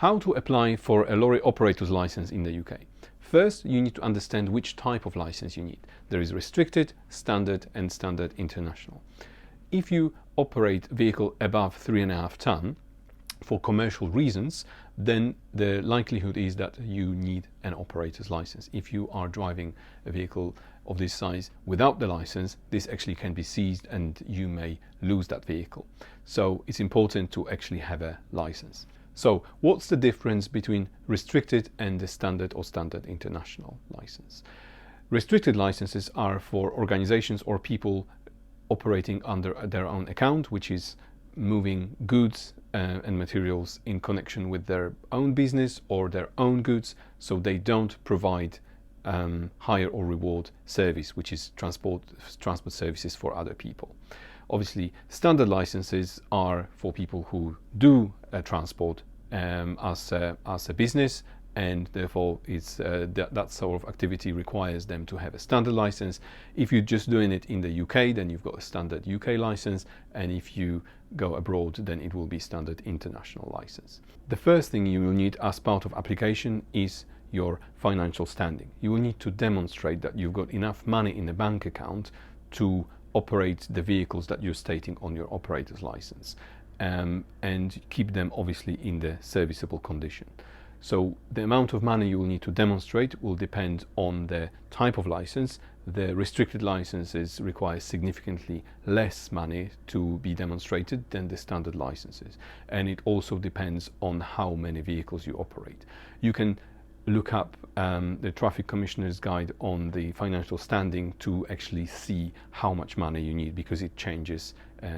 How to apply for a lorry operator's license in the UK? First, you need to understand which type of license you need. There is restricted, standard and standard international. If you operate vehicle above 3.5 ton for commercial reasons, then the likelihood is that you need an operator's license. If you are driving a vehicle of this size without the license, this actually can be seized and you may lose that vehicle. So it's important to actually have a license. So what's the difference between restricted and the standard or standard international license? Restricted licenses are for organizations or people operating under their own account, which is moving goods and materials in connection with their own business or their own goods, so they don't provide hire or reward service, which is transport services for other people. Obviously, standard licenses are for people who do transport as a business, and therefore it's that sort of activity requires them to have a standard license. If you're just doing it in the UK, then you've got a standard UK license, and if you go abroad, then it will be standard international license. The first thing you will need as part of application is your financial standing. You will need to demonstrate that you've got enough money in the bank account to operate the vehicles that you're stating on your operator's license, and keep them obviously in the serviceable condition. So the amount of money you will need to demonstrate will depend on the type of license. The restricted licenses require significantly less money to be demonstrated than the standard licenses, and it also depends on how many vehicles you operate. You can look up the Traffic Commissioner's Guide on the financial standing to actually see how much money you need, because it changes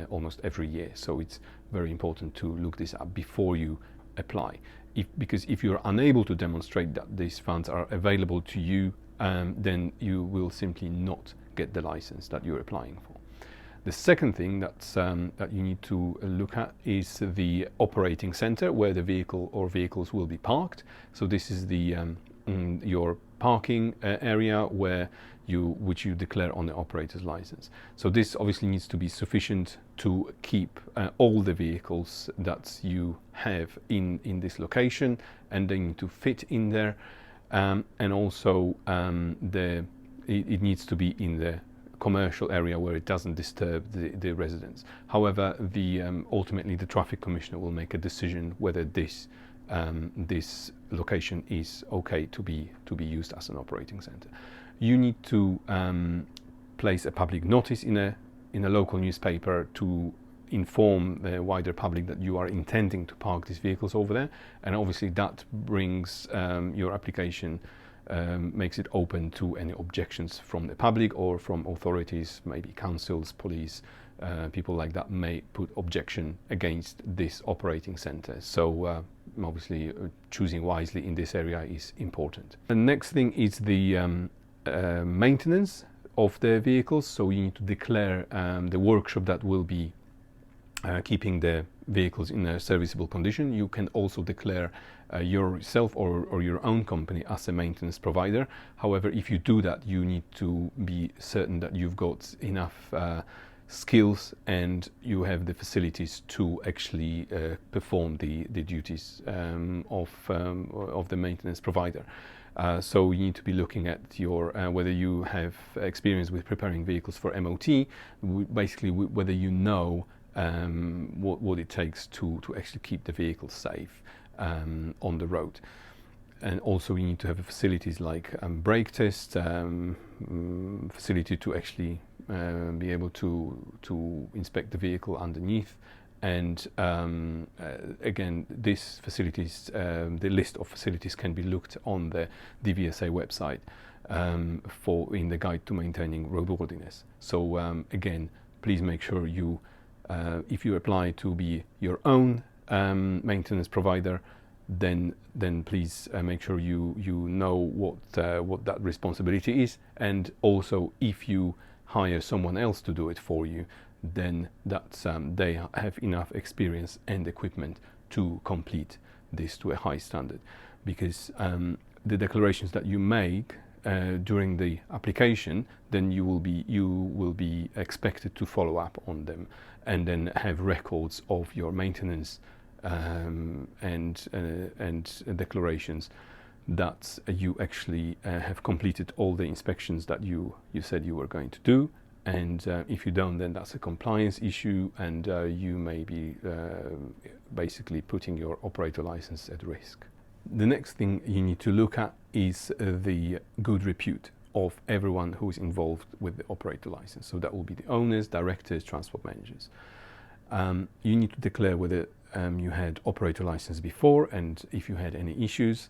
almost every year. So it's very important to look this up before you apply. Because if you're unable to demonstrate that these funds are available to you, then you will simply not get the license that you're applying for. The second thing that you need to look at is the operating center where the vehicle or vehicles will be parked. So this is the your parking area which you declare on the operator's license. So this obviously needs to be sufficient to keep all the vehicles that you have in this location, and they need to fit in there, and also it needs to be in the commercial area where it doesn't disturb the residents. However, ultimately the Traffic Commissioner will make a decision whether this location is okay to be used as an operating center. You need to place a public notice in a local newspaper to inform the wider public that you are intending to park these vehicles over there, and obviously that brings your application, makes it open to any objections from the public or from authorities, maybe councils, police, people like that may put objection against this operating center. So obviously choosing wisely in this area is important. The next thing is the maintenance of the vehicles. So you need to declare the workshop that will be keeping the vehicles in a serviceable condition. You can also declare yourself or your own company as a maintenance provider. However, if you do that, you need to be certain that you've got enough skills and you have the facilities to actually perform the duties of the maintenance provider. So you need to be looking at your whether you have experience with preparing vehicles for MOT, basically whether you know what it takes to actually keep the vehicle safe on the road. And also you need to have facilities like brake tests, facility to actually be able to inspect the vehicle underneath. And again, these facilities, the list of facilities can be looked on the DVSA website in the guide to maintaining roadworthiness. So again, please make sure you, if you apply to be your own maintenance provider, then please make sure you know what that responsibility is, and also if you hire someone else to do it for you, then that's they have enough experience and equipment to complete this to a high standard, because the declarations that you make during the application, then you will be expected to follow up on them and then have records of your maintenance and declarations that you actually have completed all the inspections that you said you were going to do. And if you don't, then that's a compliance issue, and you may be basically putting your operator license at risk. The next thing you need to look at is the good repute of everyone who is involved with the operator license. So that will be the owners, directors, transport managers. You need to declare whether you had operator license before, and if you had any issues.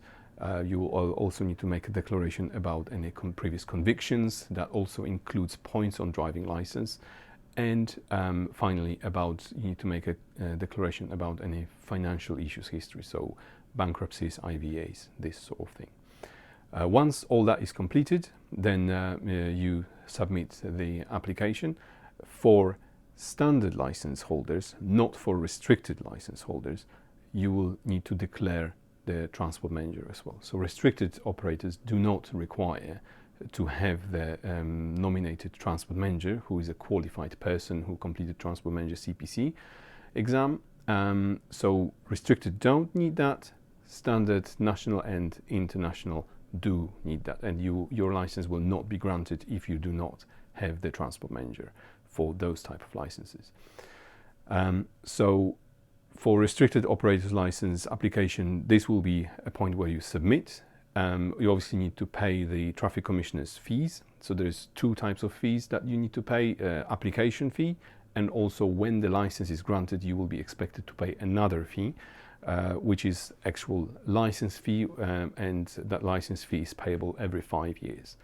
You will also need to make a declaration about any previous convictions. That also includes points on driving license. And finally, you need to make a declaration about any financial issues history, so bankruptcies, IVAs, this sort of thing. Once all that is completed, then you submit the application. For standard license holders, not for restricted license holders, you will need to declare the transport manager as well. So restricted operators do not require to have the nominated transport manager, who is a qualified person who completed transport manager CPC exam. So restricted don't need that. Standard, national and international do need that, and your license will not be granted if you do not have the transport manager for those type of licenses. So for restricted operators license application, this will be a point where you submit. You obviously need to pay the traffic commissioner's fees. So there's two types of fees that you need to pay: application fee, and also when the license is granted, you will be expected to pay another fee, which is actual license fee, and that license fee is payable every 5 years.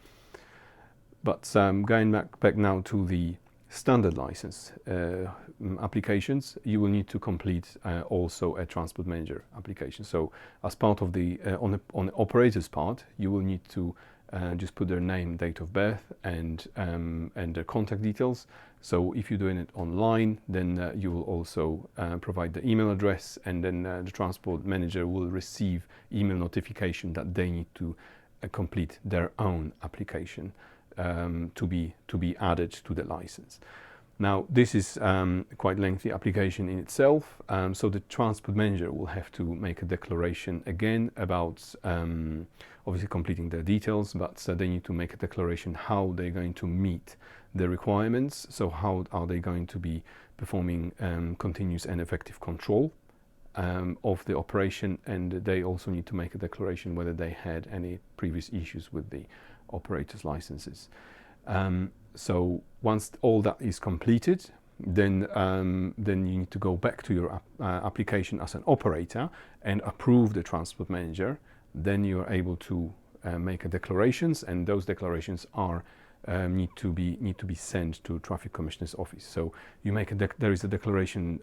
But going back now to the standard license applications, you will need to complete also a transport manager application. So as part of the on the operator's part, you will need to just put their name, date of birth, and their contact details. So if you're doing it online, then you will also provide the email address, and then the transport manager will receive email notification that they need to complete their own application to be added to the license. Now, this is quite lengthy application in itself, so the transport manager will have to make a declaration again about obviously completing their details, but they need to make a declaration how they're going to meet the requirements. So how are they going to be performing continuous and effective control of the operation, and they also need to make a declaration whether they had any previous issues with the operators' licenses. So once all that is completed, then you need to go back to your application as an operator and approve the transport manager. Then you are able to make a declarations, and those declarations are need to be sent to traffic commissioner's office. So you make there is a declaration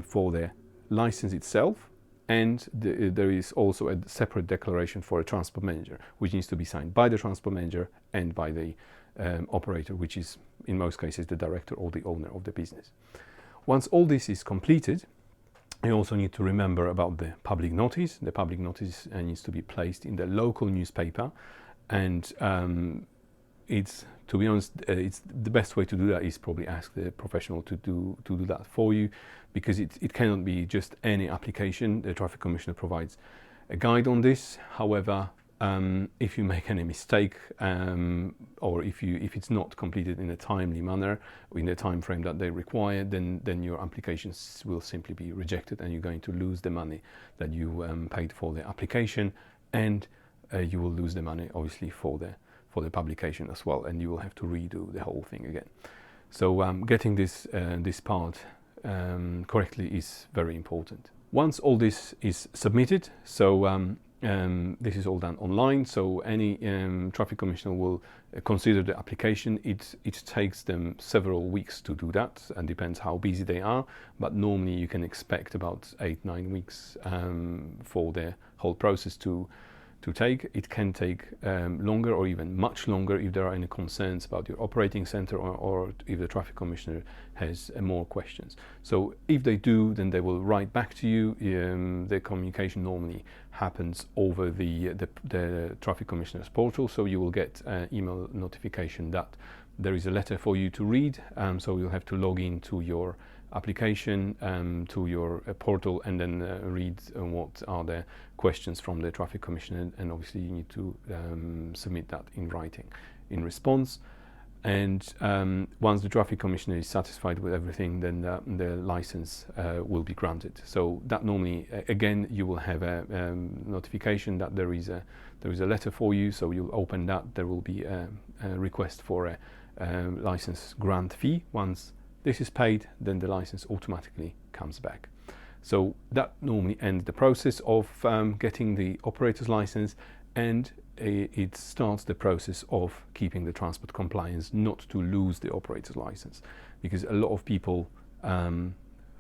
for the license itself, and there is also a separate declaration for a transport manager, which needs to be signed by the transport manager and by the operator, which is in most cases the director or the owner of the business. Once all this is completed, you also need to remember about the public notice. The public notice needs to be placed in the local newspaper, and it's, to be honest, it's the best way to do that is probably ask the professional to do that for you, because it cannot be just any application. The traffic commissioner provides a guide on this. However, if you make any mistake, or if it's not completed in a timely manner, in the time frame that they require, then your applications will simply be rejected, and you're going to lose the money that you paid for the application, and you will lose the money obviously for the publication as well, and you will have to redo the whole thing again. So getting this part correctly is very important. Once all this is submitted, so this is all done online, so any traffic commissioner will consider the application. It takes them several weeks to do that, and depends how busy they are, but normally you can expect about 8-9 weeks for the whole process to take. It can take longer, or even much longer, if there are any concerns about your operating center, or if the traffic commissioner has more questions. So if they do, then they will write back to you. The communication normally happens over the traffic commissioner's portal, so you will get an email notification that there is a letter for you to read. So you'll have to log into your application to your portal, and then read what are the questions from the Traffic Commissioner, and obviously you need to submit that in writing in response. And once the Traffic Commissioner is satisfied with everything, then the license will be granted. So that normally, again, you will have a notification that there is a letter for you. So you'll open that. There will be a request for a license grant fee. Once this is paid, then the license automatically comes back. So that normally ends the process of getting the operator's license, and it starts the process of keeping the transport compliance, not to lose the operator's license, because a lot of people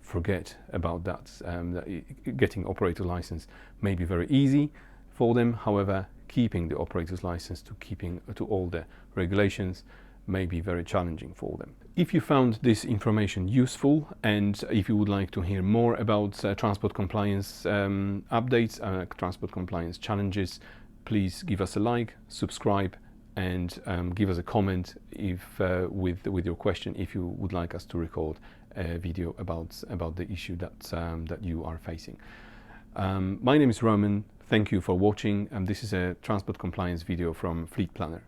forget about that. That getting operator's license may be very easy for them. However, keeping the operator's license to all the regulations may be very challenging for them. If you found this information useful, and if you would like to hear more about transport compliance updates, transport compliance challenges, please give us a like, subscribe, and give us a comment if with your question, if you would like us to record a video about the issue that you are facing. My name is Roman. Thank you for watching, and this is a transport compliance video from Fleet Planner.